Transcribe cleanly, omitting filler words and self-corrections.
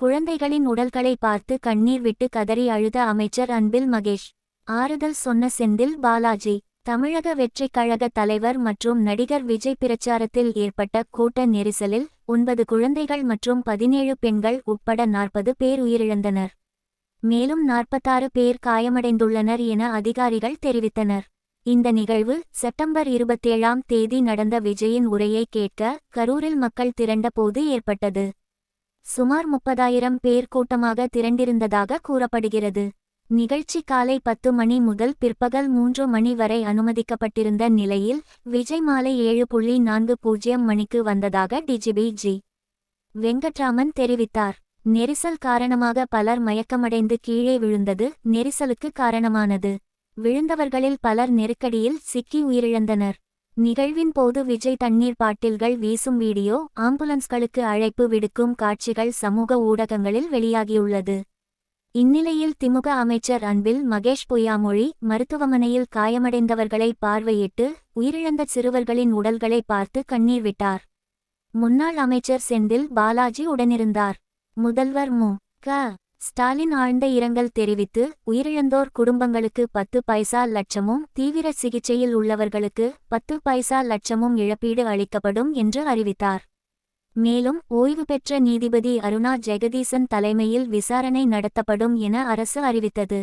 குழந்தைகளின் உடல்களை பார்த்து கண்ணீர் விட்டு கதறி அழுத அமைச்சர் அன்பில் மகேஷ். ஆறுதல் சொன்ன செந்தில் பாலாஜி. தமிழக வெற்றிக் கழக தலைவர் மற்றும் நடிகர் விஜய் பிரச்சாரத்தில் ஏற்பட்ட கூட்ட நெரிசலில் 9 குழந்தைகள் மற்றும் 17 பெண்கள் உட்பட 40 பேர் உயிரிழந்தனர். மேலும் 46 பேர் காயமடைந்துள்ளனர் என அதிகாரிகள் தெரிவித்தனர். இந்த நிகழ்வு செப்டம்பர் 27ஆம் தேதி நடந்த விஜயின் உரையை கேட்க கரூரில் மக்கள் திரண்ட போது ஏற்பட்டது. சுமார் 30,000 பேர் கூட்டமாக திரண்டிருந்ததாக கூறப்படுகிறது. நிகழ்ச்சி காலை 10 மணி முதல் பிற்பகல் 3 மணி வரை அனுமதிக்கப்பட்டிருந்த நிலையில் விஜய் மாலை 7:40 மணிக்கு வந்ததாக டிஜிபி ஜி. வெங்கட்ராமன் தெரிவித்தார். நெரிசல் காரணமாக பலர் மயக்கமடைந்து கீழே விழுந்தது நெரிசலுக்கு காரணமானது. விழுந்தவர்களில் பலர் நெருக்கடியில் சிக்கி உயிரிழந்தனர். நிகழ்வின் போது விஜய் தண்ணீர் பாட்டில்கள் வீசும் வீடியோ, ஆம்புலன்ஸ்களுக்கு அழைப்பு விடுக்கும் காட்சிகள் சமூக ஊடகங்களில் வெளியாகியுள்ளது. இந்நிலையில் திமுக அமைச்சர் அன்பில் மகேஷ் பொய்யாமொழி மருத்துவமனையில் காயமடைந்தவர்களை பார்வையிட்டு உயிரிழந்த சிறுவர்களின் உடல்களை பார்த்து கண்ணீர் விட்டார். முன்னாள் அமைச்சர் செந்தில் பாலாஜி உடனிருந்தார். முதல்வர் மு. க. ஸ்டாலின் ஆழ்ந்த இரங்கல் தெரிவித்து உயிரிழந்தோர் குடும்பங்களுக்கு 10 பைசா லட்சமும் தீவிர சிகிச்சையில் உள்ளவர்களுக்கு 10 பைசா லட்சமும் இழப்பீடு அளிக்கப்படும் என்று அறிவித்தார். மேலும் ஓய்வு பெற்ற நீதிபதி அருணா ஜெகதீசன் தலைமையில் விசாரணை நடத்தப்படும் என அரசு அறிவித்தது.